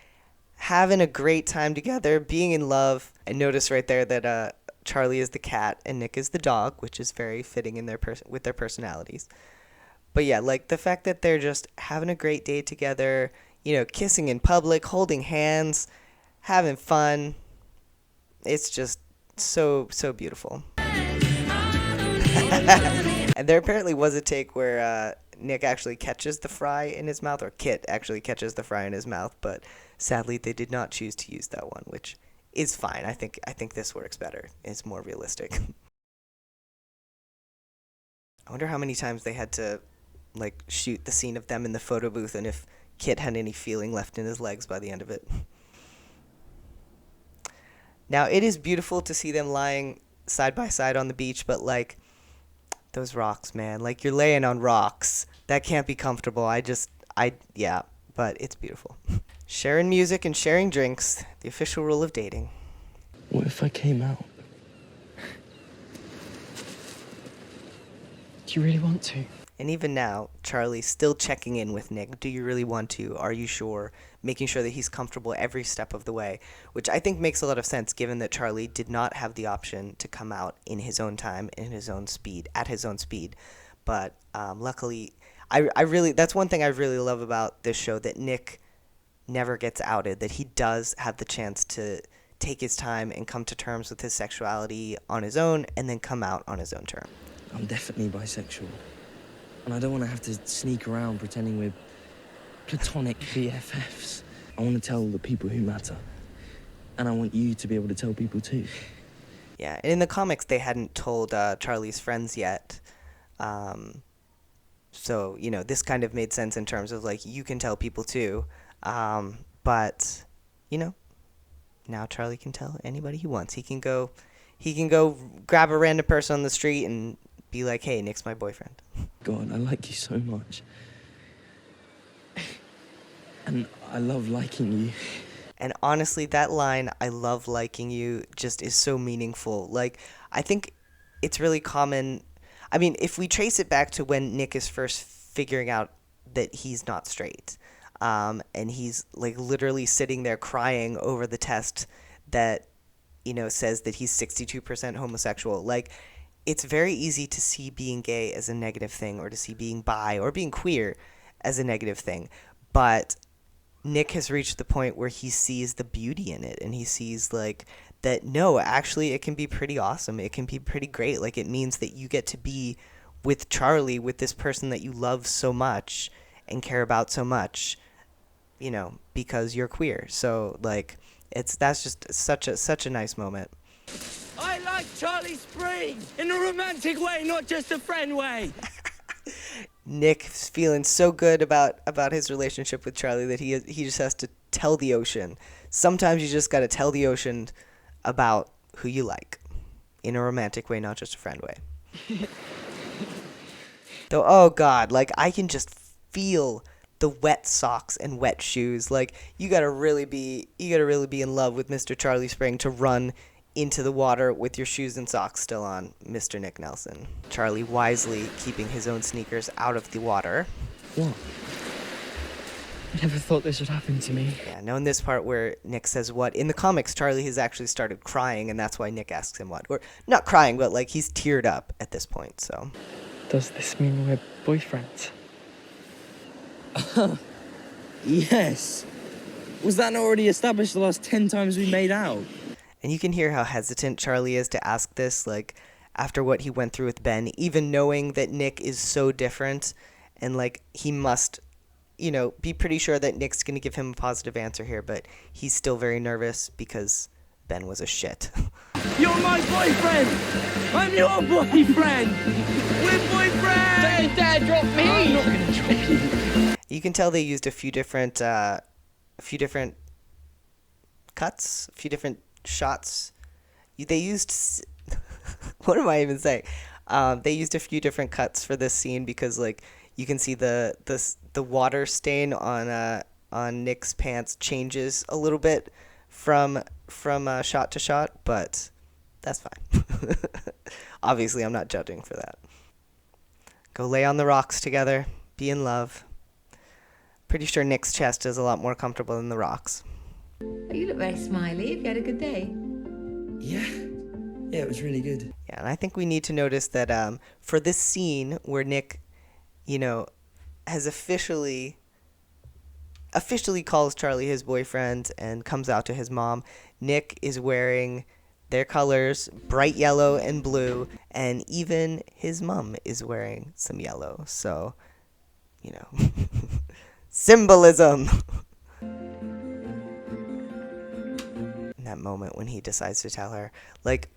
S1: having a great time together, being in love. And notice right there that Charlie is the cat and Nick is the dog, which is very fitting in with their personalities. But yeah, like, the fact that they're just having a great day together, kissing in public, holding hands, having fun. It's just so, so beautiful. And there apparently was a take where Nick actually catches the fry in his mouth, or Kit actually catches the fry in his mouth, but sadly they did not choose to use that one, which is fine. I think this works better. It's more realistic. I wonder how many times they had to like shoot the scene of them in the photo booth, and if Kit had any feeling left in his legs by the end of it. Now, it is beautiful to see them lying side by side on the beach, but like, those rocks, man. Like, you're laying on rocks. That can't be comfortable. Yeah, but it's beautiful. Sharing music and sharing drinks, the official rule of dating.
S2: What if I came out?
S6: Do you really want to?
S1: And even now, Charlie's still checking in with Nick. Do you really want to? Are you sure? Making sure that he's comfortable every step of the way, which I think makes a lot of sense given that Charlie did not have the option to come out in his own time, in his own speed, at his own speed. But luckily, that's one thing I really love about this show, that Nick never gets outed, that he does have the chance to take his time and come to terms with his sexuality on his own and then come out on his own terms.
S2: I'm definitely bisexual. And I don't want to have to sneak around pretending we're platonic BFFs. I want to tell the people who matter. And I want you to be able to tell people too.
S1: Yeah, and in the comics, they hadn't told Charlie's friends yet. So, this kind of made sense in terms of, like, you can tell people too. But, now Charlie can tell anybody he wants. He can go grab a random person on the street and be like, hey, Nick's my boyfriend.
S2: God, I like you so much. And I love liking you.
S1: And honestly, that line, I love liking you, just is so meaningful. Like, I think it's really common. I mean, if we trace it back to when Nick is first figuring out that he's not straight, and he's, like, literally sitting there crying over the test that, says that he's 62% homosexual. Like, it's very easy to see being gay as a negative thing, or to see being bi or being queer as a negative thing. But Nick has reached the point where he sees the beauty in it, and he sees, like, that, no, actually, it can be pretty awesome. It can be pretty great. Like, it means that you get to be with Charlie, with this person that you love so much and care about so much, because you're queer. So, like, that's just such a nice moment.
S2: I like Charlie Spring in a romantic way, not just a friend way.
S1: Nick's feeling so good about his relationship with Charlie that he just has to tell the ocean. Sometimes you just got to tell the ocean about who you like in a romantic way, not just a friend way. Though, oh God, like, I can just feel the wet socks and wet shoes. Like, you gotta really be in love with Mr. Charlie Spring to run into the water with your shoes and socks still on, Mr. Nick Nelson. Charlie wisely keeping his own sneakers out of the water.
S2: What?
S6: I never thought this would happen to me.
S1: Yeah, knowing this part where Nick says what. In the comics, Charlie has actually started crying, and that's why Nick asks him what. Or, not crying, but, like, he's teared up at this point, so.
S6: Does this mean we're boyfriends?
S2: Yes. Was that not already established the last 10 times we made out?
S1: And you can hear how hesitant Charlie is to ask this, like, after what he went through with Ben, even knowing that Nick is so different, and, like, he must, be pretty sure that Nick's going to give him a positive answer here, but he's still very nervous because Ben was a shit.
S2: You're my boyfriend! I'm your boyfriend! We're boyfriends!
S6: Don't dare drop me! I'm not going to drop you.
S1: You can tell they used a few different cuts, a few different shots. They used what am I even saying? They used a few different cuts for this scene because, like, you can see the water stain on Nick's pants changes a little bit from shot to shot, but that's fine. Obviously, I'm not judging for that. Go lay on the rocks together, be in love. Pretty sure Nick's chest is a lot more comfortable than the rocks.
S14: Oh, you look very smiley. Have you had a good day?
S2: Yeah, it was really good.
S1: Yeah, and I think we need to notice that for this scene where Nick, has officially calls Charlie his boyfriend and comes out to his mom, Nick is wearing their colors, bright yellow and blue, and even his mom is wearing some yellow. So, symbolism. In that moment when he decides to tell her, like,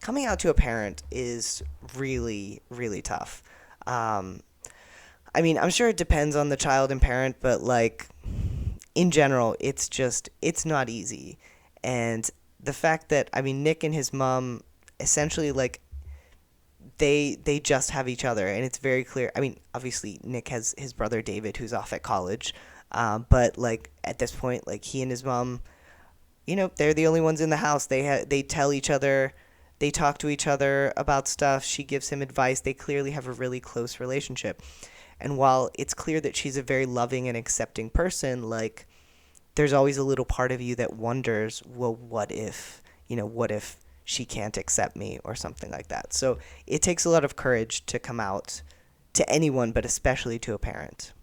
S1: coming out to a parent is really, really tough. I mean, I'm sure it depends on the child and parent, but, like, in general, it's not easy. And the fact that, I mean, Nick and his mom essentially, like, they just have each other, and it's very clear. I mean, obviously Nick has his brother David, who's off at college, but like at this point, like he and his mom, they're the only ones in the house. They tell each other, they talk to each other about stuff. She gives him advice. They clearly have a really close relationship. And while it's clear that she's a very loving and accepting person, like there's always a little part of you that wonders, well, what if she can't accept me or something like that. So it takes a lot of courage to come out to anyone, but especially to a parent.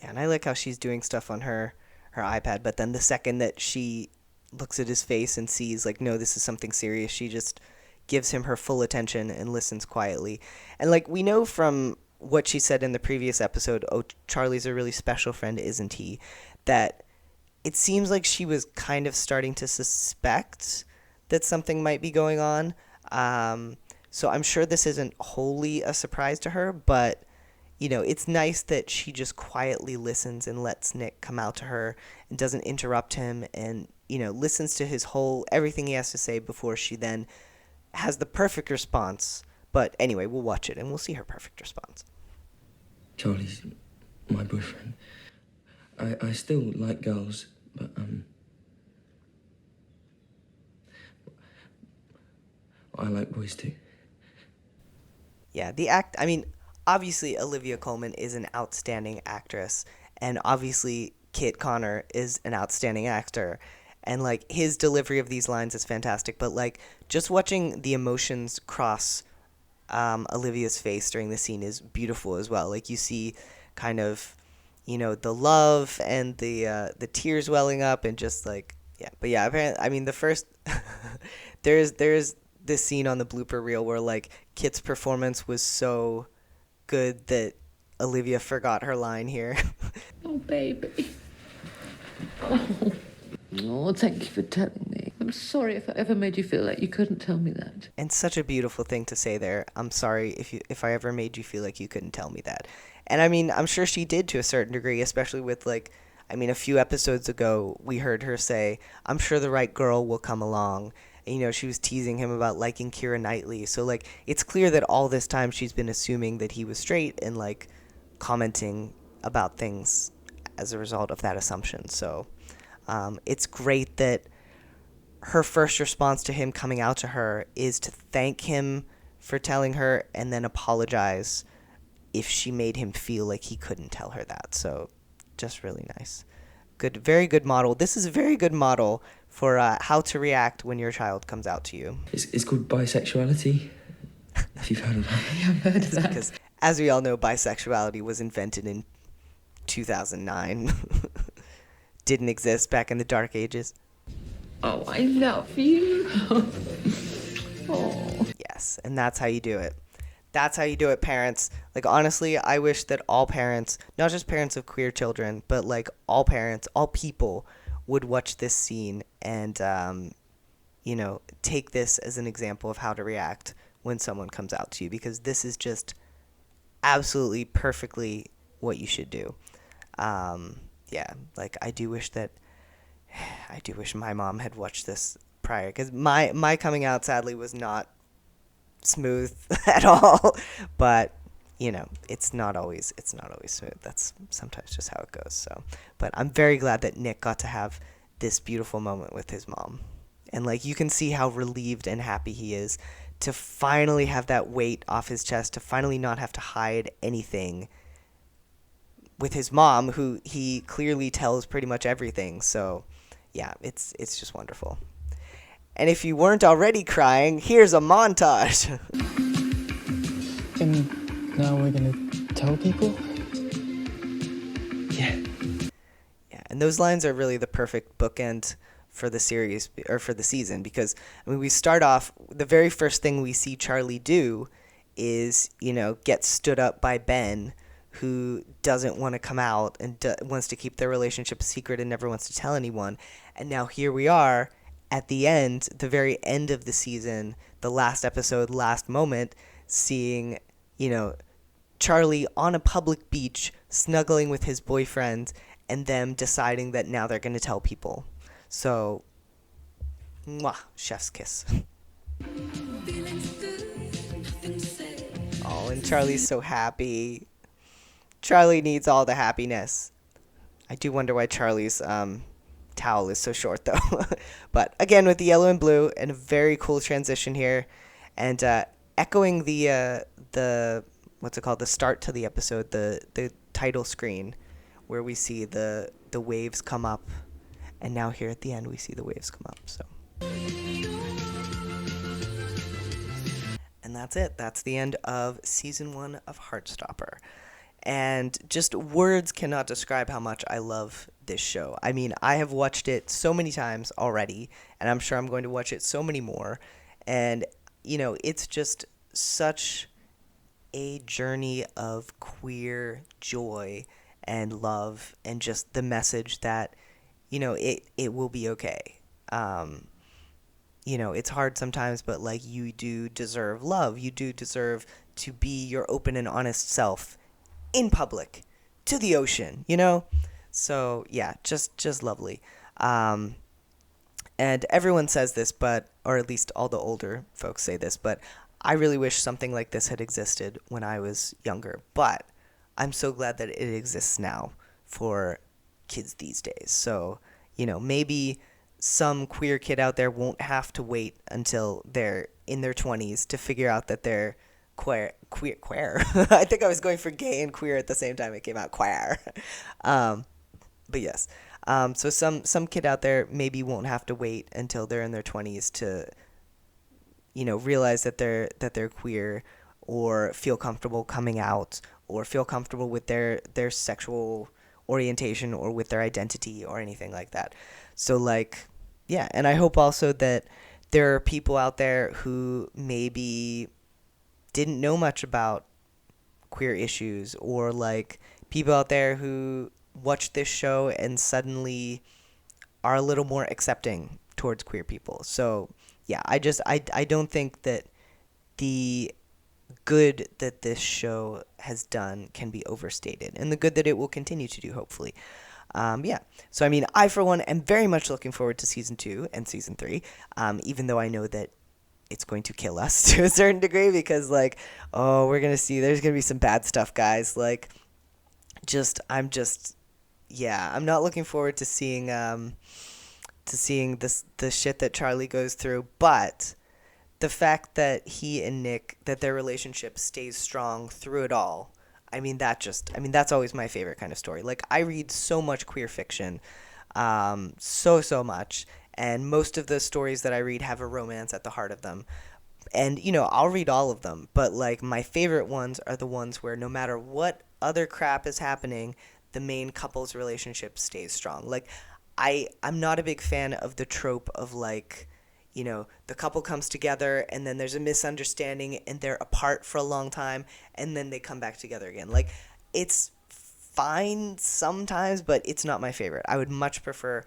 S1: Yeah, and I like how she's doing stuff on her iPad, but then the second that she looks at his face and sees, like, no, this is something serious, she just gives him her full attention and listens quietly. And, like, we know from what she said in the previous episode, oh, Charlie's a really special friend, isn't he? That it seems like she was kind of starting to suspect that something might be going on. So I'm sure this isn't wholly a surprise to her, but, it's nice that she just quietly listens and lets Nick come out to her and doesn't interrupt him and, listens to everything he has to say before she then has the perfect response. But anyway, we'll watch it and we'll see her perfect response.
S2: Charlie's my boyfriend. I still like girls, but, I like boys too.
S1: Yeah, obviously Olivia Colman is an outstanding actress, and obviously Kit Connor is an outstanding actor, and, like, his delivery of these lines is fantastic, but, like, just watching the emotions cross Olivia's face during the scene is beautiful as well. Like, you see kind of, the love and the tears welling up and just, like, yeah. But yeah, apparently, I mean, the first, there's this scene on the blooper reel where, like, Kit's performance was so good that Olivia forgot her line here.
S15: Oh, baby. Oh, thank you for telling me. I'm sorry if I ever made you feel like you couldn't tell me that.
S1: And such a beautiful thing to say there. I'm sorry if I ever made you feel like you couldn't tell me that. And I mean, I'm sure she did to a certain degree, especially with, like, I mean, a few episodes ago, we heard her say, I'm sure the right girl will come along. And, she was teasing him about liking Keira Knightley. So, like, it's clear that all this time she's been assuming that he was straight and, like, commenting about things as a result of that assumption. So, it's great that her first response to him coming out to her is to thank him for telling her and then apologize if she made him feel like he couldn't tell her that. So just really nice. Good, very good model. This is a very good model for how to react when your child comes out to you.
S2: It's called bisexuality, if you've heard of that.
S15: Yeah, I've heard of that.
S1: Because, as we all know, bisexuality was invented in 2009. Didn't exist back in the dark ages.
S15: Oh, I love you. Oh.
S1: Yes, and that's how you do it. That's how you do it, parents. Like, honestly, I wish that all parents, not just parents of queer children, but, like, all parents, all people would watch this scene and, take this as an example of how to react when someone comes out to you, because this is just absolutely perfectly what you should do. Yeah, like, I do wish my mom had watched this prior, because my coming out, sadly, was not smooth at all, but it's not always smooth. That's sometimes just how it goes. So, but I'm very glad that Nick got to have this beautiful moment with his mom, and, like, you can see how relieved and happy he is to finally have that weight off his chest, to finally not have to hide anything with his mom, who he clearly tells pretty much everything. So yeah, it's just wonderful. And if you weren't already crying, here's a montage.
S6: And now we're gonna tell people?
S2: Yeah.
S1: Yeah, and those lines are really the perfect bookend for the series, or for the season, because, I mean, we start off, the very first thing we see Charlie do is, get stood up by Ben, who doesn't want to come out and wants to keep their relationship a secret and never wants to tell anyone. And now here we are at the end, the very end of the season, the last episode, last moment, seeing, Charlie on a public beach snuggling with his boyfriend and them deciding that now they're going to tell people. So, mwah, chef's kiss. Oh, and Charlie's so happy. Charlie needs all the happiness. I do wonder why Charlie's towel is so short, though. But again, with the yellow and blue, and a very cool transition here, and echoing the what's it called? The start to the episode, the title screen, where we see the waves come up, and now here at the end we see the waves come up. So. And that's it. That's the end of season 1 of Heartstopper. And just words cannot describe how much I love this show. I mean, I have watched it so many times already, and I'm sure I'm going to watch it so many more. And, you know, it's just such a journey of queer joy and love, and just the message that, you know, it will be okay. You know, it's hard sometimes, but, like, you do deserve love. You do deserve to be your open and honest self in public, to the ocean, you know? So, yeah, just lovely. And everyone says this, but, or at least all the older folks say this, but I really wish something like this had existed when I was younger. But I'm so glad that it exists now for kids these days. So, you know, maybe some queer kid out there won't have to wait until they're in their 20s to figure out that they're queer. I think I was going for gay and queer at the same time. It came out queer. But yes. So some kid out there maybe won't have to wait until they're in their 20s to, you know, realize that they're queer, or feel comfortable coming out, or feel comfortable with their sexual orientation, or with their identity, or anything like that. So, like, yeah, and I hope also that there are people out there who maybe didn't know much about queer issues, or, like, people out there who watch this show and suddenly are a little more accepting towards queer people. So, yeah, I don't think that the good that this show has done can be overstated, and the good that it will continue to do, hopefully. Yeah. So, I mean, I, for one, am very much looking forward to season 2 and season 3, even though I know that it's going to kill us to a certain degree, because, like, oh, we're going to see, there's going to be some bad stuff, guys. Like, yeah, I'm not looking forward to seeing this, the shit that Charlie goes through, but the fact that he and Nick, that their relationship stays strong through it all, I mean, that's always my favorite kind of story. Like, I read so much queer fiction, so much, and most of the stories that I read have a romance at the heart of them. And, you know, I'll read all of them, but, like, my favorite ones are the ones where no matter what other crap is happening, the main couple's relationship stays strong. Like, I'm not a big fan of the trope of, like, you know, the couple comes together and then there's a misunderstanding and they're apart for a long time and then they come back together again. Like, it's fine sometimes, but it's not my favorite. I would much prefer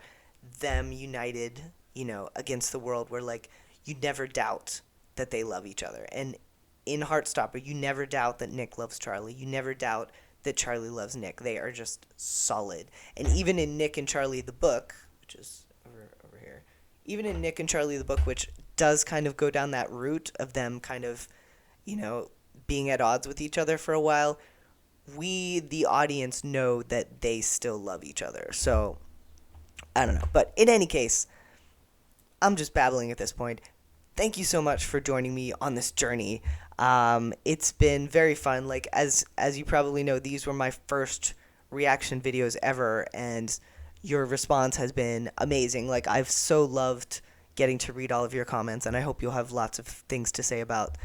S1: them united, you know, against the world, where, like, you never doubt that they love each other. And in Heartstopper, you never doubt that Nick loves Charlie. You never doubt that Charlie loves Nick. They are just solid. And even in Nick and Charlie the book, which is over here, even in Nick and Charlie the book, which does kind of go down that route of them kind of, you know, being at odds with each other for a while, we, the audience, know that they still love each other. So, I don't know. But in any case, I'm just babbling at this point. Thank you so much for joining me on this journey. It's been very fun. Like, as you probably know, these were my first reaction videos ever, and your response has been amazing. Like, I've so loved getting to read all of your comments, and I hope you'll have lots of things to say about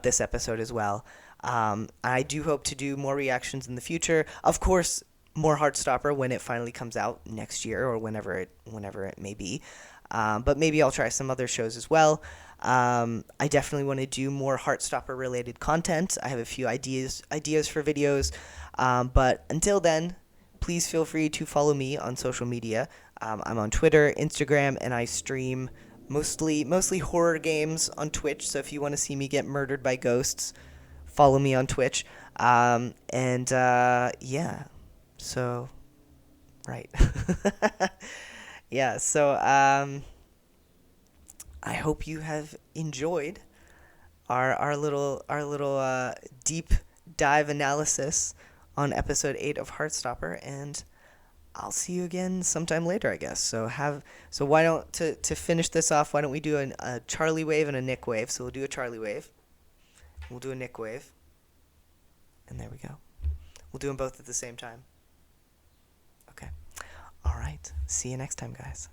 S1: this episode as well. I do hope to do more reactions in the future. Of course, more Heartstopper when it finally comes out next year, or whenever it may be. But maybe I'll try some other shows as well. I definitely want to do more Heartstopper related content. I have a few ideas for videos. But until then, please feel free to follow me on social media. I'm on Twitter, Instagram, and I stream mostly horror games on Twitch. So if you want to see me get murdered by ghosts, follow me on Twitch. Yeah. So, right. Yeah, so I hope you have enjoyed our little deep dive analysis on episode 8 of Heartstopper, and I'll see you again sometime later, I guess. So why don't to finish this off, why don't we do a Charlie wave and a Nick wave? So we'll do a Charlie wave. We'll do a Nick wave. And there we go. We'll do them both at the same time. Okay. All right. See you next time, guys.